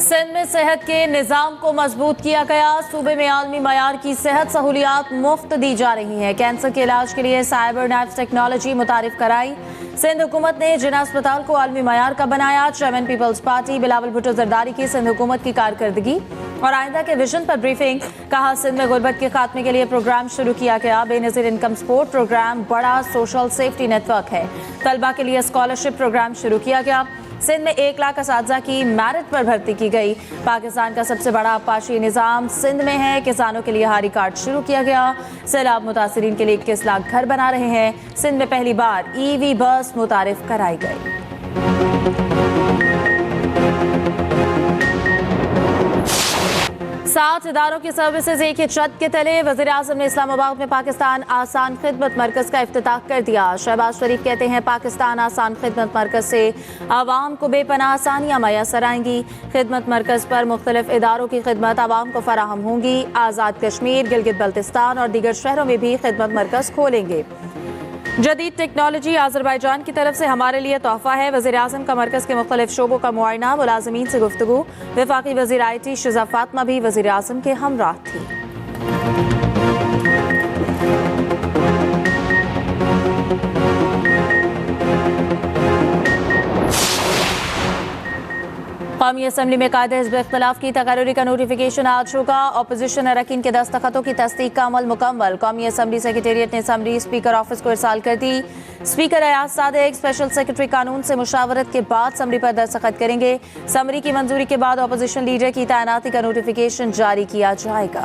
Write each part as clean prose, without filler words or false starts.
सिंध में सेहत के निज़ाम को मजबूत किया गया। सूबे में आलमी मयार की सेहत सहूलियात मुफ्त दी जा रही हैं। कैंसर के इलाज के लिए साइबर नेट टेक्नोलॉजी मुतारिफ कराई। सिंध हुकूमत ने जिना अस्पताल को आलमी मयार का बनाया। Chairman Peoples Party Bilawal Bhutto Zardari की सिंध हुकूमत की कारकर्दगी और आइंदा के विजन पर ब्रीफिंग। कहा, सिंध में गुर्बत के खात्मे के लिए प्रोग्राम शुरू किया गया। बेनजीर इनकम सपोर्ट प्रोग्राम बड़ा सोशल सेफ्टी नेटवर्क है। तलबा के लिए स्कॉलरशिप प्रोग्राम शुरू किया गया। सिंध में 1 लाख असातिज़ा की मेरिट पर भर्ती की गई। पाकिस्तान का सबसे बड़ा आबपाशी निज़ाम सिंध में है। किसानों के लिए हारी कार्ड शुरू किया गया। सैलाब मुतासिरीन के लिए 21 लाख घर बना रहे हैं। सिंध में पहली बार EV बस मुतारिफ कराई गई। 7 इदारों की सर्विसेज एक ही छत के तले। वज़ीर आज़म ने इस्लामाबाद में पाकिस्तान आसान खिदमत मरकज़ का इफ्तिताह कर दिया। शहबाज शरीफ कहते हैं, पाकिस्तान आसान खिदमत मरकज़ से आवाम को बेपनाह आसानियाँ मैसर आएंगी। खिदमत मरकज़ पर मुख्तलिफ इदारों की खिदमत आवाम को फराहम होंगी। आज़ाद कश्मीर, गिलगित बल्तिस्तान और दीगर शहरों में भी खिदमत मरकज़ खोलेंगे। जदीद टेक्नोलॉजी आज़रबाईजान की तरफ से हमारे लिए तोहफा है। वज़ीर आज़म का मरकज़ के मुख्तलिफ शोबों का मुआयना, मुलाज़मीन से गुफ्तगू। वफाकी वज़ीर IT शिज़ा फातिमा भी वज़ीर आज़म के हमराह थी। कौमी असम्बली में कायदे हिज़्ब इख्तिलाफ की तकर्री का नोटिफिकेशन आज होगा। अपोजिशन अरकान के दस्तखतों की तस्दीक का अमल मुकम्मल। कौमी असम्बली सेक्रेटेरिएट ने समरी स्पीकर ऑफिस को इरसाल कर दी। Speaker Ayaz Sadiq special secretary कानून से मुशावरत के बाद समरी पर दस्तखत करेंगे। समरी की मंजूरी के बाद अपोजिशन लीडर की तैनाती का नोटिफिकेशन जारी किया जाएगा।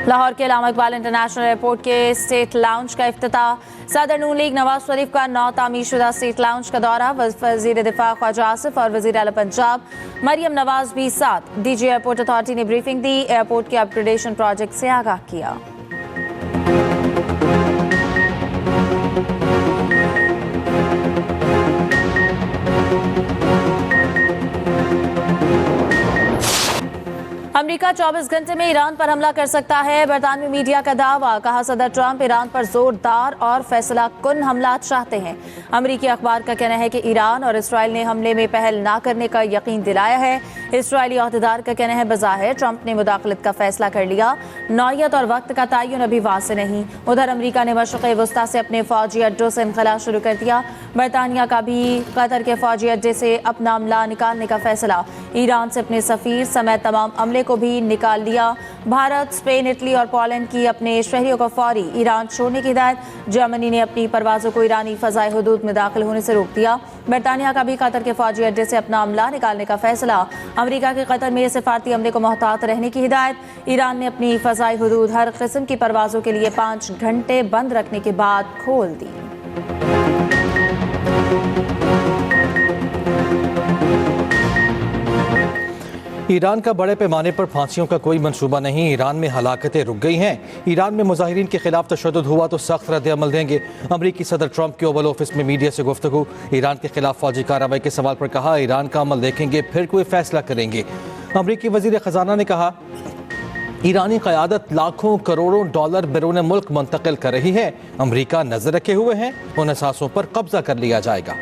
लाहौर के अल्लामा इकबाल इंटरनेशनल एयरपोर्ट के स्टेट लाउंज का इफ्तिताह। सदर नून लीग नवाज शरीफ का नौ तामीरशुदा स्टेट लाउंज का दौरा। वज़ीर दिफा ख्वाजा आसिफ और वज़ीर आला पंजाब मरियम नवाज भी साथ। DG एयरपोर्ट अथॉरिटी ने ब्रीफिंग दी। एयरपोर्ट के अपग्रेडेशन प्रोजेक्ट से आगाह किया। अमेरिका 24 घंटे में ईरान पर हमला कर सकता है। बरतानवी मीडिया का दावा। कहा, सदर ट्रंप ईरान पर जोरदार और फैसला कुन हमला चाहते हैं। अमेरिकी अखबार का कहना है कि ईरान और इसराइल ने हमले में पहल न करने का यकीन दिलाया है। इसराइली अहदेदार का कहना है, बज़ाहिर ट्रंप ने मुदाखलत का फैसला कर लिया। नौयत और वक्त का तयन अभी वाज़ेह नहीं। उधर अमेरिका ने मशरिक़ वस्ता से अपने फौजी अड्डों से इनखला शुरू कर दिया। बरतानिया का भी कतर के फौजी अड्डे से अपना अमला निकालने का फैसला। ईरान से अपने सफ़ीर समेत तमाम अमले को भी निकाल लिया। भारत, स्पेन, इटली और पोलैंड की अपने शहरियों को फौरी ईरान छोड़ने की हिदायत। जर्मनी ने अपनी परवाज़ों को ईरानी फ़ज़ाई हुदूद में दाखिल होने से रोक दिया। बरतानिया का भी कतर के फौजी अड्डे से अपना अमला निकालने का फैसला। अमेरिका के कतर में सिफारती अमले को मोहतात रहने की हिदायत। ईरान ने अपनी फ़ज़ाई हुदूद हर किस्म की परवाज़ों के लिए 5 घंटे बंद रखने के बाद खोल दी। ईरान का बड़े पैमाने पर फांसियों का कोई मंसूबा नहीं। ईरान में हलाकतें रुक गई हैं। ईरान में मुजाहिरीन के खिलाफ तशद्दुद हुआ तो सख्त रद्द अमल देंगे। अमरीकी सदर ट्रंप के ओवल ऑफिस में मीडिया से गुफ्तगू। ईरान के खिलाफ फौजी कार्रवाई के सवाल पर कहा, ईरान का अमल देखेंगे फिर कोई फैसला करेंगे। अमरीकी वजीर खजाना ने कहा, ईरानी क़यादत लाखों करोड़ों डॉलर बैरून मुल्क मुंतकिल कर रही है। अमरीका नजर रखे हुए हैं, उन असासों पर कब्जा कर लिया जाएगा।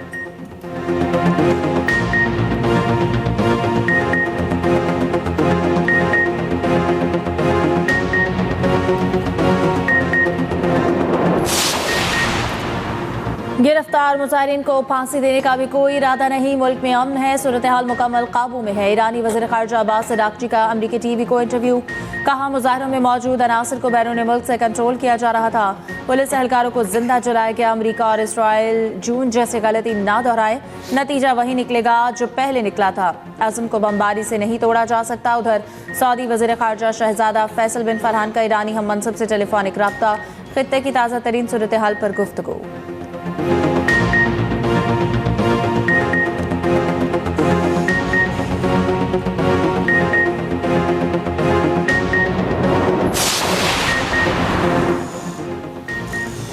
गिरफ्तार मुजाहिरीन को फांसी देने का भी कोई इरादा नहीं। मुल्क में अमन है, सूरत हाल मुकम्मल काबू में है। ईरानी वज़ीर ख़ारिजा अब्बास अराग़ची का अमरीकी TV को इंटरव्यू। कहा, मुजाहिरों में मौजूद अनासर को बैरून मुल्क से कंट्रोल किया जा रहा था। पुलिस एहलकारों को जिंदा जलाया गया। अमरीका और इसराइल जून जैसे गलती ना दोहराए, नतीजा वही निकलेगा जो पहले निकला था। अज़म को बमबारी से नहीं तोड़ा जा सकता। उधर सऊदी वज़ीर ख़ारिजा शहजादा फैसल बिन फरहान का ईरानी हम मनसब से टेलीफोनिक रब्ता। खित्ते की ताज़ा तरीन सूरत हाल पर गुफ्तगू।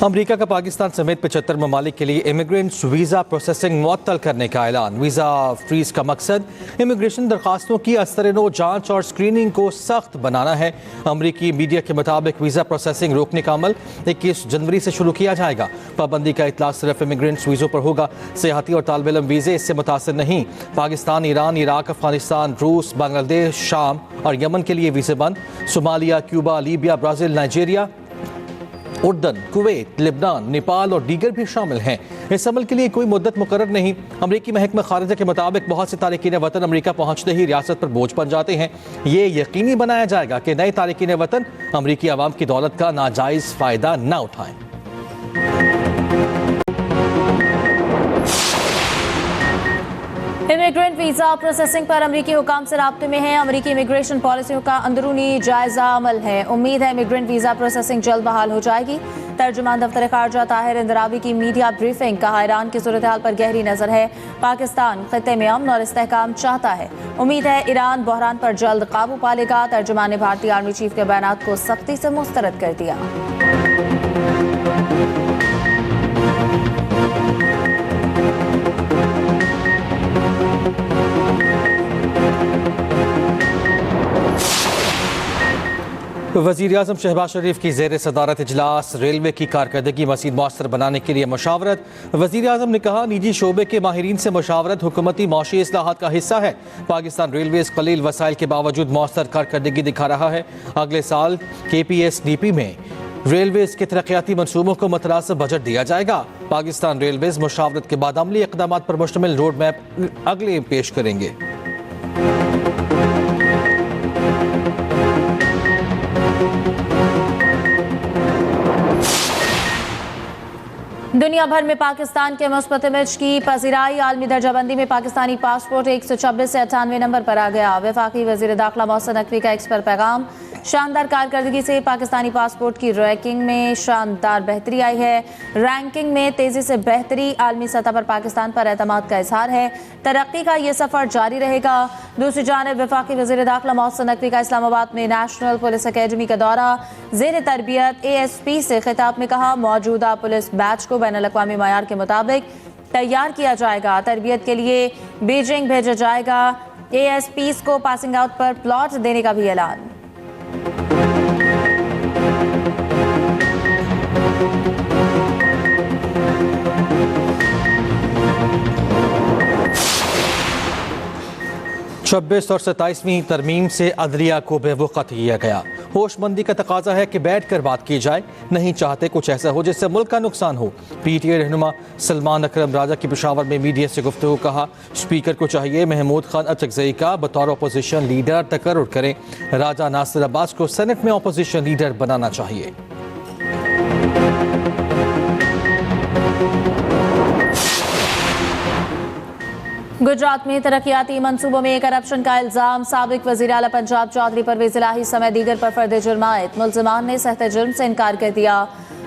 अमरीका का पाकिस्तान समेत 75 ममालिक के लिए इमिग्रेंट्स वीज़ा प्रोसेसिंग मुअत्तल करने का ऐलान। वीज़ा फ्रीज का मकसद इमिग्रेशन दरखास्तों की असर-ए-नो जांच और स्क्रीनिंग को सख्त बनाना है। अमरीकी मीडिया के मुताबिक वीज़ा प्रोसेसिंग रोकने का अमल 21 जनवरी से शुरू किया जाएगा। पाबंदी का इतला सिर्फ इमिग्रेंट्स वीज़ों पर होगा। सियाहती और तालिब इल्म वीज़े इससे मुतासिर नहीं। पाकिस्तान, ईरान, इराक, अफगानिस्तान, रूस, बांग्लादेश, शाम और यमन के लिए वीज़े बंद। Somalia, Cuba, Libya, Brazil, Nigeria, उर्दन, कुवैत, लेबनान, नेपाल और दीगर भी शामिल हैं। इस अमल के लिए कोई मुद्दत मुकर्रर नहीं। अमरीकी महकमा खारिजा के मुताबिक बहुत से तारिकीन वतन अमरीका पहुंचते ही रियासत पर बोझ बन जाते हैं। ये यकीनी बनाया जाएगा कि नए तारिकीन वतन अमरीकी आवाम की दौलत का नाजायज़ फ़ायदा न उठाएं। इमिग्रेंट वीजा प्रोसेसिंग पर अमरीकी हुकाम से राब्ते में है। अमरीकी इमिग्रेशन पॉलिसियों का अंदरूनी जायजा अमल है। उम्मीद है इमिग्रेंट वीजा प्रोसेसिंग जल्द बहाल हो जाएगी। तर्जुमान दफ्तर खारजा ताहिर इंदरावी की मीडिया ब्रीफिंग। कहा, ईरान की सूरत हाल पर गहरी नजर है। पाकिस्तान खित्ते में अमन और इस्तेहकाम चाहता है। उम्मीद है ईरान बहरान पर जल्द काबू पा लेगा। तर्जुमान ने भारतीय आर्मी चीफ के बयानात को सख्ती से मुस्तरद कर दिया। वज़ीर आज़म शहबाज शरीफ की ज़ेर सदारत इजलास रेलवे की कारकर्दगी मज़ीद मौसर बनाने के लिए मशावरत। वज़ीर आज़म ने कहा, निजी शोबे के माहिरीन से मशावरत हुकूमती मौशी इस्लाहात का हिस्सा है। पाकिस्तान रेलवेज़ कलील वसाइल के बावजूद मौसर कारकर्दगी दिखा रहा है। अगले साल KPSDP में रेलवेज़ के तरक्याती मनसूबों को मुतनासिब बजट दिया जाएगा। पाकिस्तान रेलवेज़ मशावरत के बाद अमली इक़दामात पर मुश्तमिल रोड मैप अगले पेश करेंगे। दुनिया भर में पाकिस्तान के मुस्बत इमेज की पजीराई। आलमी दर्जाबंदी में पाकिस्तानी पासपोर्ट 126 से 98 नंबर पर आ गया। वफाकी वजीर दाखिला मोहसिन नकवी का एक्स पर पैगाम। शानदार कारकर्दगी से पाकिस्तानी पासपोर्ट की रैंकिंग में शानदार बेहतरी आई है। रैंकिंग में तेजी से बेहतरी आलमी सतह पर पाकिस्तान पर एतमाद का इजहार है। तरक्की का ये सफर जारी रहेगा। दूसरी जानिब वफाकी वजीर दाखिला मोहसिन नकवी का इस्लामाबाद में नेशनल पुलिस अकेडमी का दौरा। ज़ेर तरबियत ASP से खिताब में कहा, मौजूदा पुलिस बैच को बैनुल-अक़वामी मयार के मुताबिक तैयार किया जाएगा। तरबियत के लिए बीजिंग भेजा जाएगा। ASPs को पासिंग आउट पर प्लॉट देने का भी ऐलान। छब्बीस और 27वीं तरमीम से अदलिया को बेवक़्त किया गया। होशमंदी का तकाजा है कि बैठ कर बात की जाए, नहीं चाहते कुछ ऐसा हो जिससे मुल्क का नुकसान हो। PTA रहनुमा सलमान अकरम राजा की पेशावर में मीडिया से गुफ्तगू। कहा, स्पीकर को चाहिए महमूद खान अचकज़ई का बतौर अपोजिशन लीडर तकर्रुर करें। राजा नासिर अब्बास को सेनेट में अपोजिशन लीडर बनाना चाहिए। गुजरात में तरक्याती मंसूबों में करप्शन का इल्जाम। साबिक वज़ीर आला पंजाब चौधरी परवेज इलाही समेत दीगर पर फर्द जुर्मायत। मुल्ज़िमान ने सहते जुर्म से इनकार कर दिया।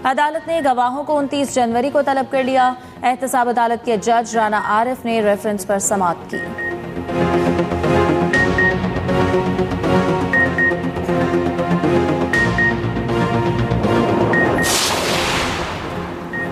अदालत ने गवाहों को 29 जनवरी को तलब कर लिया। एहतसाब अदालत के जज राना आरिफ ने रेफरेंस पर समाअत की।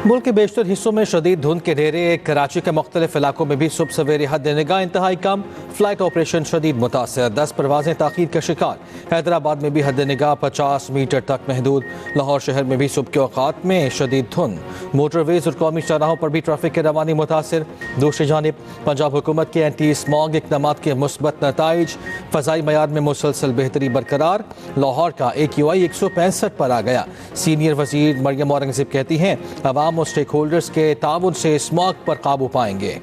मुल्क के बेशतर हिस्सों में शदीद धुंध के डेरे। कराची के मुख्तलिफ इलाकों में भी सुबह सवेरे हद निगाह इंतहाई कम। फ्लाइट ऑपरेशन शदीद मुतासर, 10 परवाजें ताखीर का शिकार। हैदराबाद में भी हद निगाह 50 मीटर तक महदूद। लाहौर शहर में भी सुबह के औकात में शदीद धुंध। मोटरवेज और कौमी चौराहों पर भी ट्रैफिक की रवानी मुतासर। दूसरी जानिब पंजाब हुकूमत के एंटी स्मॉग इक़दामात के मुस्बत नताइज। फ़ज़ाई मयार में मुसलसल बेहतरी बरकरार। लाहौर का AQI 165 पर आ गया। सीनियर वज़ीर मरियम औरंगज़ेब कहती हैं, अवाम और स्टेक होल्डर्स के ताउन से स्मॉग पर काबू पाएंगे।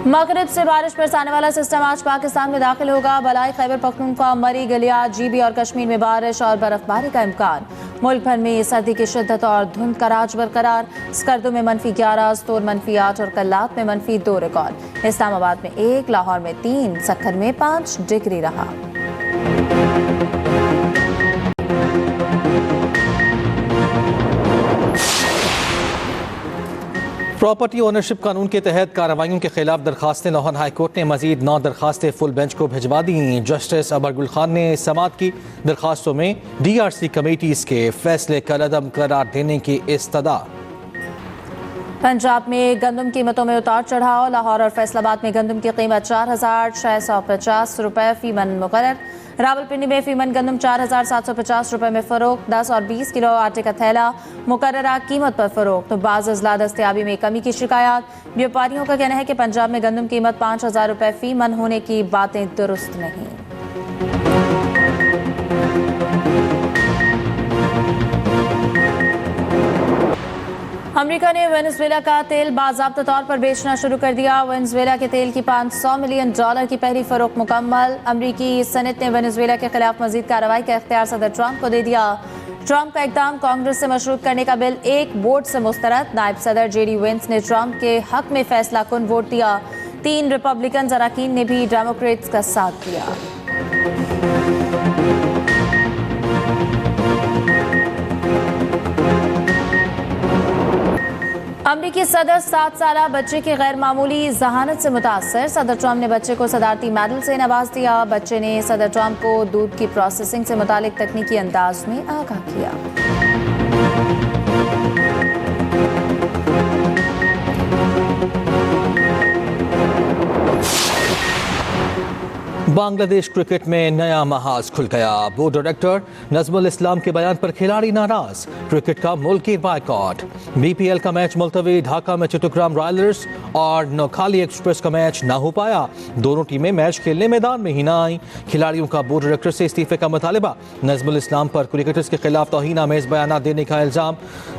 मगरिब से बारिश बरसाने वाला सिस्टम आज पाकिस्तान में दाखिल होगा। बलाई खैबर पख्तूनख्वा, मरी, गलियात, GB और कश्मीर में बारिश और बर्फबारी का इम्कान। मुल्क भर में सर्दी की शिद्दत और धुंध का राज बरकरार। स्कर्दो में -11, स्तोर -8 और कल्लात में -2 रिकॉर्ड। इस्लामाबाद में 1, लाहौर में 3, सक्खर में 5 डिग्री रहा। प्रॉपर्टी ओनरशिप कानून के तहत कार्रवाइयों के खिलाफ दरखास्तें लाहौर हाई कोर्ट ने मजीद 9 दरखास्तें फुल बेंच को भिजवा दी। जस्टिस अबर गुल खान ने समाअत की दरखास्तों में DRC कमेटीज के फैसले कलअदम करार देने की इस्तदा। पंजाब में गंदम कीमतों में उतार चढ़ाव। लाहौर और फैसलाबाद में गंदम की कीमत 4,650 रुपये फी मन मुकर्रर। रावलपिंडी में फी मन गंदम 4,750 रुपये में फ़रोख्त। 10 और 20 किलो आटे का थैला मुकर्ररा कीमत पर फ़रोख्त। तो बाज़ अज़ला दस्तयाबी में कमी की शिकायत। व्यापारियों का कहना है कि पंजाब में गंदम कीमत 5,000 रुपये फी मन होने की बातें दुरुस्त नहीं। अमेरिका ने वेनेजुएला का तेल बाज़ाब्ता तौर पर बेचना शुरू कर दिया। वेनेजुएला के तेल की $500 मिलियन की पहली फरोख्त मुकम्मल। अमेरिकी सेनेट ने वेनेजुएला के खिलाफ मजीद कार्रवाई का इख्तियार सदर ट्रंप को दे दिया। ट्रंप का इक़दाम कांग्रेस से मशरूत करने का बिल एक वोट से मुस्तरद। नायब सदर JD वेंस ने ट्रंप के हक में फैसला कुन वोट दिया। 3 रिपब्लिकन अरकान ने भी डेमोक्रेट्स का साथ दिया। अमरीकी सदर 7 साला बच्चे की गैर मामूली जहानत से मुतासर। सदर ट्रंप ने बच्चे को सदारती मेडल से नवाज दिया। बच्चे ने सदर ट्रंप को दूध की प्रोसेसिंग से मुतालिक तकनीकी अंदाज में आगाह किया। बांग्लादेश क्रिकेट में नया महाज खुल गया। बोर्ड डायरेक्टर नजमुल इस्लाम के बयान पर खिलाड़ी नाराज। क्रिकेट का मुल्की बायकॉट। BPL का मैच मुलतवी। ढाका में चिट्टग्राम रॉयलर्स और नौखाली एक्सप्रेस का मैच ना हो पाया। दोनों टीमें मैच खेलने मैदान में ही ना आई। खिलाड़ियों का बोर्ड डायरेक्टर से इस्तीफे का मुतालिबा। नजमुल इस्लाम पर क्रिकेटर्स के खिलाफ तौहीन आमेज बयान देने का इल्जाम।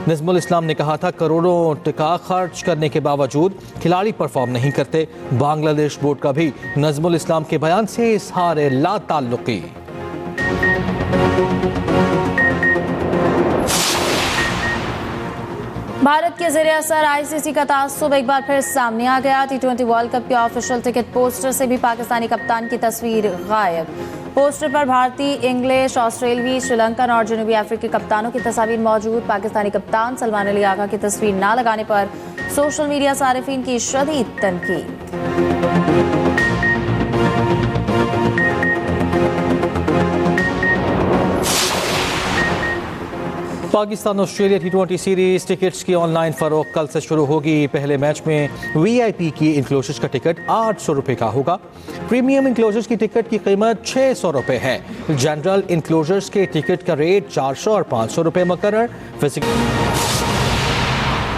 नजमुल इस्लाम ने कहा था करोड़ों टका खर्च करने के बावजूद खिलाड़ी परफॉर्म नहीं करते। बांग्लादेश बोर्ड का भी नजमुल इस्लाम के बयान से इजहार ला ताल्लुकी। भारत के ज़रिए असर ICC का तासुब एक बार फिर सामने आ गया। T20 वर्ल्ड कप के ऑफिशियल टिकट पोस्टर से भी पाकिस्तानी कप्तान की तस्वीर गायब। पोस्टर पर भारतीय, इंग्लिश, ऑस्ट्रेलियाई, श्रीलंकन और जनूबी अफ्रीकी कप्तानों की तस्वीर मौजूद। पाकिस्तानी कप्तान सलमान अली आगा की तस्वीर ना लगाने पर सोशल मीडिया सारिफीन की शदीद तनकीद। Pakistan Australia T20 series tickets की ऑनलाइन फरोख्त कल से शुरू होगी। पहले मैच में VIP की इंक्लोजर्स का टिकट 800 रुपये का होगा। प्रीमियम इंक्लोजर्स की टिकट की कीमत 600 रुपये है। जनरल इंक्लोजर्स के टिकट का रेट 400 और 500 रुपये मुकर्रर।